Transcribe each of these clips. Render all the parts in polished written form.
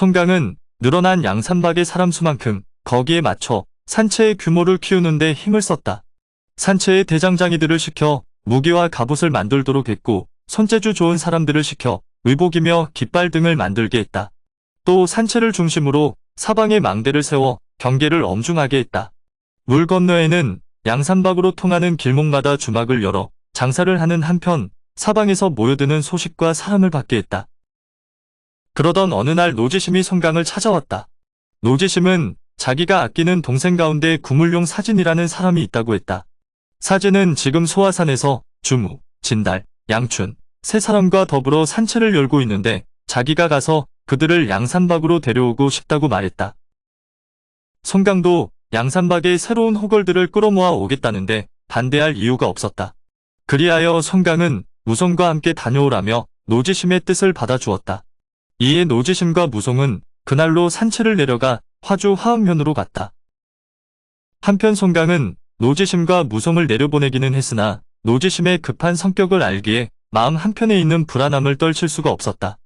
송강은 늘어난 양산박의 사람 수만큼 거기에 맞춰 산채의 규모를 키우는데 힘을 썼다. 산채의 대장장이들을 시켜 무기와 갑옷을 만들도록 했고 손재주 좋은 사람들을 시켜 의복이며 깃발 등을 만들게 했다. 또 산채를 중심으로 사방에 망대를 세워 경계를 엄중하게 했다. 물 건너에는 양산박으로 통하는 길목마다 주막을 열어 장사를 하는 한편 사방에서 모여드는 소식과 사람을 받게 했다. 그러던 어느 날 노지심이 송강을 찾아왔다. 노지심은 자기가 아끼는 동생 가운데 구물용 사진이라는 사람이 있다고 했다. 사진은 지금 소화산에서 주무, 진달, 양춘 세 사람과 더불어 산채를 열고 있는데 자기가 가서 그들을 양산박으로 데려오고 싶다고 말했다. 송강도 양산박의 새로운 호걸들을 끌어모아 오겠다는데 반대할 이유가 없었다. 그리하여 송강은 무송과 함께 다녀오라며 노지심의 뜻을 받아주었다. 이에 노지심과 무송은 그날로 산채를 내려가 화주 화엄면으로 갔다. 한편 송강은 노지심과 무송을 내려보내기는 했으나 노지심의 급한 성격을 알기에 마음 한편에 있는 불안함을 떨칠 수가 없었다.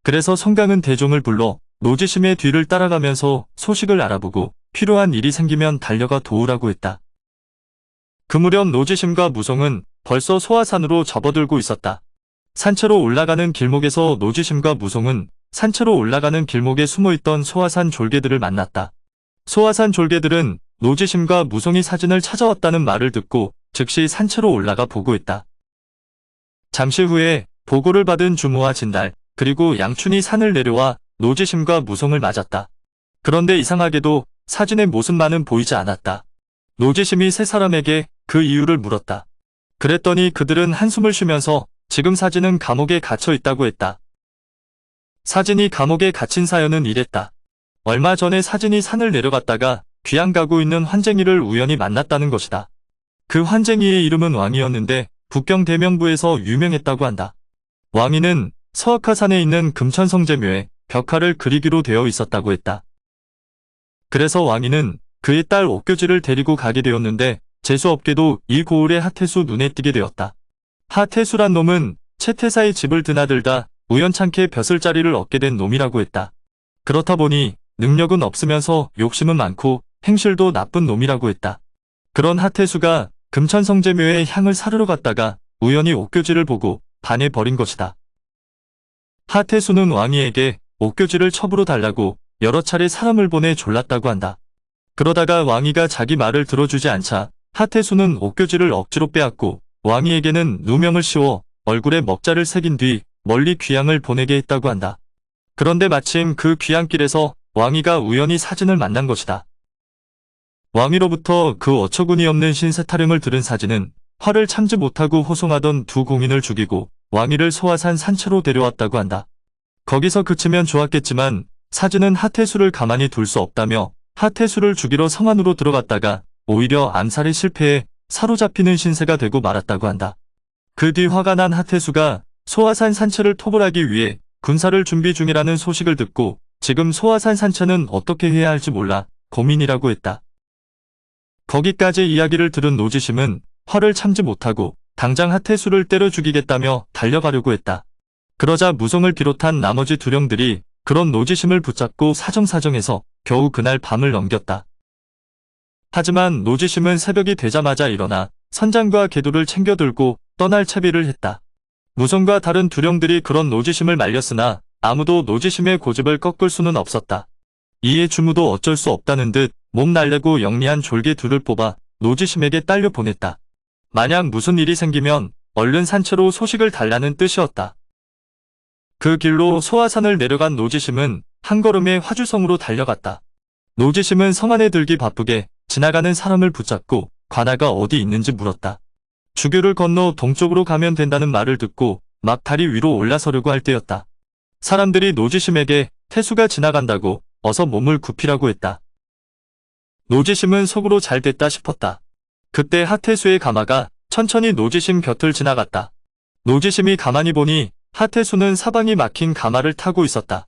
그래서 송강은 대종을 불러 노지심의 뒤를 따라가면서 소식을 알아보고 필요한 일이 생기면 달려가 도우라고 했다. 그 무렵 노지심과 무송은 벌써 소화산으로 접어들고 있었다. 산채로 올라가는 길목에서 노지심과 무송은 산채로 올라가는 길목에 숨어있던 소화산 졸개들을 만났다. 소화산 졸개들은 노지심과 무송이 사진을 찾아왔다는 말을 듣고 즉시 산채로 올라가 보고했다. 잠시 후에 보고를 받은 주무와 진달 그리고 양춘이 산을 내려와 노지심과 무송을 맞았다. 그런데 이상하게도 사진의 모습만은 보이지 않았다. 노지심이 세 사람에게 그 이유를 물었다. 그랬더니 그들은 한숨을 쉬면서 지금 사진은 감옥에 갇혀 있다고 했다. 사진이 감옥에 갇힌 사연은 이랬다. 얼마 전에 사진이 산을 내려갔다가 귀양 가고 있는 환쟁이를 우연히 만났다는 것이다. 그 환쟁이의 이름은 왕이었는데 북경 대명부에서 유명했다고 한다. 왕이는 서학하산에 있는 금천성제묘에 벽화를 그리기로 되어 있었다고 했다. 그래서 왕이는 그의 딸 옥교지를 데리고 가게 되었는데 재수없게도 이 고을의 하태수 눈에 띄게 되었다. 하태수란 놈은 채태사의 집을 드나들다 우연찮게 벼슬자리를 얻게 된 놈이라고 했다. 그렇다 보니 능력은 없으면서 욕심은 많고 행실도 나쁜 놈이라고 했다. 그런 하태수가 금천성제묘에 향을 사르러 갔다가 우연히 옥교지를 보고 반해버린 것이다. 하태수는 왕이에게 옥교지를 첩으로 달라고 여러 차례 사람을 보내 졸랐다고 한다. 그러다가 왕이가 자기 말을 들어주지 않자 하태수는 옥교지를 억지로 빼앗고 왕이에게는 누명을 씌워 얼굴에 먹자를 새긴 뒤 멀리 귀양을 보내게 했다고 한다. 그런데 마침 그 귀양길에서 왕이가 우연히 사진을 만난 것이다. 왕이로부터 그 어처구니 없는 신세 타령을 들은 사진은 화를 참지 못하고 호송하던 두 공인을 죽이고 왕이를 소화산 산채로 데려왔다고 한다. 거기서 그치면 좋았겠지만 사진은 하태수를 가만히 둘 수 없다며 하태수를 죽이러 성 안으로 들어갔다가 오히려 암살에 실패해 사로잡히는 신세가 되고 말았다고 한다. 그 뒤 화가 난 하태수가 소화산 산채를 토벌하기 위해 군사를 준비 중이라는 소식을 듣고 지금 소화산 산채는 어떻게 해야 할지 몰라 고민이라고 했다. 거기까지 이야기를 들은 노지심은 화를 참지 못하고 당장 하태수를 때려 죽이겠다며 달려가려고 했다. 그러자 무송을 비롯한 나머지 두령들이 그런 노지심을 붙잡고 사정사정해서 겨우 그날 밤을 넘겼다. 하지만 노지심은 새벽이 되자마자 일어나 선장과 계도를 챙겨 들고 떠날 채비를 했다. 무송과 다른 두령들이 그런 노지심을 말렸으나 아무도 노지심의 고집을 꺾을 수는 없었다. 이에 주무도 어쩔 수 없다는 듯 몸 날래고 영리한 졸개 둘을 뽑아 노지심에게 딸려 보냈다. 만약 무슨 일이 생기면 얼른 산채로 소식을 달라는 뜻이었다. 그 길로 소화산을 내려간 노지심은 한 걸음에 화주성으로 달려갔다. 노지심은 성 안에 들기 바쁘게 지나가는 사람을 붙잡고 관아가 어디 있는지 물었다. 주교를 건너 동쪽으로 가면 된다는 말을 듣고 막 다리 위로 올라서려고 할 때였다. 사람들이 노지심에게 태수가 지나간다고 어서 몸을 굽히라고 했다. 노지심은 속으로 잘 됐다 싶었다. 그때 하태수의 가마가 천천히 노지심 곁을 지나갔다. 노지심이 가만히 보니 하태수는 사방이 막힌 가마를 타고 있었다.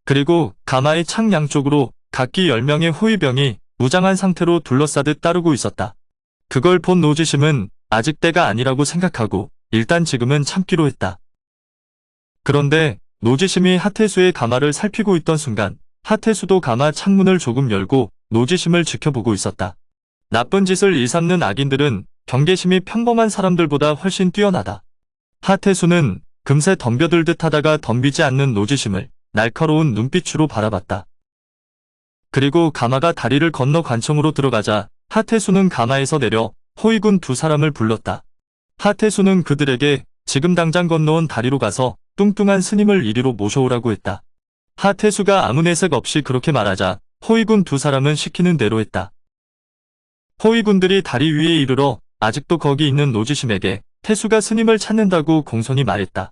그리고 가마의 창 양쪽으로 각기 10명의 호위병이 무장한 상태로 둘러싸듯 따르고 있었다. 그걸 본 노지심은 아직 때가 아니라고 생각하고 일단 지금은 참기로 했다. 그런데 노지심이 하태수의 가마를 살피고 있던 순간 하태수도 가마 창문을 조금 열고 노지심을 지켜보고 있었다. 나쁜 짓을 일삼는 악인들은 경계심이 평범한 사람들보다 훨씬 뛰어나다. 하태수는 금세 덤벼들 듯 하다가 덤비지 않는 노지심을 날카로운 눈빛으로 바라봤다. 그리고 가마가 다리를 건너 관청으로 들어가자 하태수는 가마에서 내려 호위군 두 사람을 불렀다. 하태수는 그들에게 지금 당장 건너온 다리로 가서 뚱뚱한 스님을 이리로 모셔오라고 했다. 하태수가 아무 내색 없이 그렇게 말하자 호위군 두 사람은 시키는 대로 했다. 호위군들이 다리 위에 이르러 아직도 거기 있는 노지심에게 태수가 스님을 찾는다고 공손히 말했다.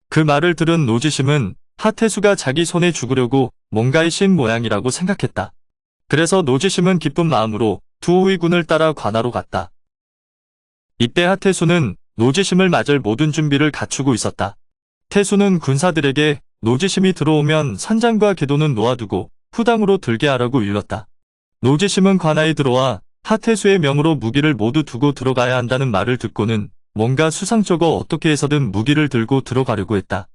그 말을 들은 노지심은 하태수가 자기 손에 죽으려고 뭔가에 씌인 모양이라고 생각했다. 그래서 노지심은 기쁜 마음으로 두 호위군을 따라 관하로 갔다. 이때 하태수는 노지심을 맞을 모든 준비를 갖추고 있었다. 태수는 군사들에게 노지심이 들어오면 선장과 궤도는 놓아두고 후당으로 들게 하라고 일렀다. 노지심은 관하에 들어와 하태수의 명으로 무기를 모두 두고 들어가야 한다는 말을 듣고는 뭔가 수상쩍어 어떻게 해서든 무기를 들고 들어가려고 했다.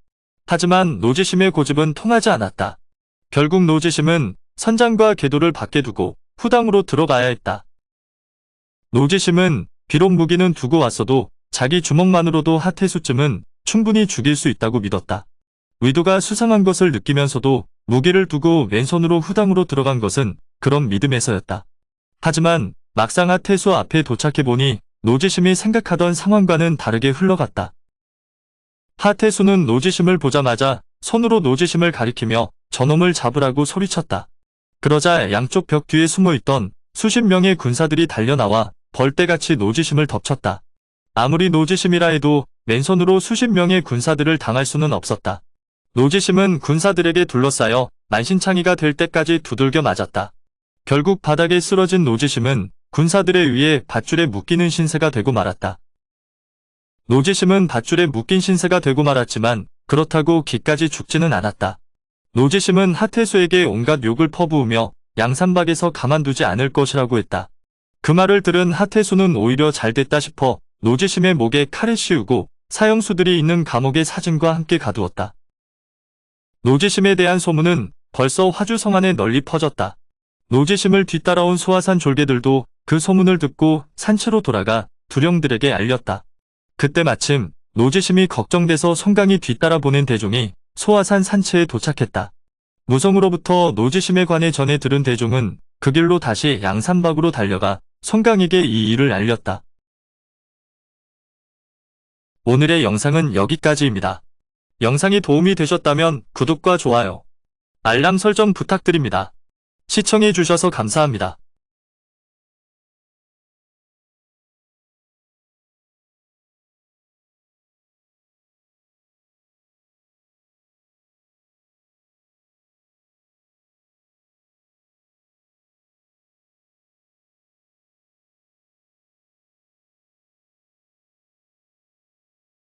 하지만 노지심의 고집은 통하지 않았다. 결국 노지심은 선장과 궤도를 밖에 두고 후당으로 들어가야 했다. 노지심은 비록 무기는 두고 왔어도 자기 주먹만으로도 하태수쯤은 충분히 죽일 수 있다고 믿었다. 의도가 수상한 것을 느끼면서도 무기를 두고 왼손으로 후당으로 들어간 것은 그런 믿음에서였다. 하지만 막상 하태수 앞에 도착해보니 노지심이 생각하던 상황과는 다르게 흘러갔다. 하태수는 노지심을 보자마자 손으로 노지심을 가리키며 저놈을 잡으라고 소리쳤다. 그러자 양쪽 벽 뒤에 숨어있던 수십 명의 군사들이 달려나와 벌떼같이 노지심을 덮쳤다. 아무리 노지심이라 해도 맨손으로 수십 명의 군사들을 당할 수는 없었다. 노지심은 군사들에게 둘러싸여 만신창이가 될 때까지 두들겨 맞았다. 결국 바닥에 쓰러진 노지심은 군사들에 의해 밧줄에 묶이는 신세가 되고 말았다. 노지심은 밧줄에 묶인 신세가 되고 말았지만 그렇다고 기까지 죽지는 않았다. 노지심은 하태수에게 온갖 욕을 퍼부으며 양산박에서 가만두지 않을 것이라고 했다. 그 말을 들은 하태수는 오히려 잘됐다 싶어 노지심의 목에 칼을 씌우고 사형수들이 있는 감옥에 사진과 함께 가두었다. 노지심에 대한 소문은 벌써 화주성 안에 널리 퍼졌다. 노지심을 뒤따라온 소화산 졸개들도 그 소문을 듣고 산채로 돌아가 두령들에게 알렸다. 그때 마침 노지심이 걱정돼서 송강이 뒤따라 보낸 대종이 소화산 산채에 도착했다. 무성으로부터 노지심에 관해 전해 들은 대종은 그 길로 다시 양산박으로 달려가 송강에게 이 일을 알렸다. 오늘의 영상은 여기까지입니다. 영상이 도움이 되셨다면 구독과 좋아요, 알람 설정 부탁드립니다. 시청해주셔서 감사합니다.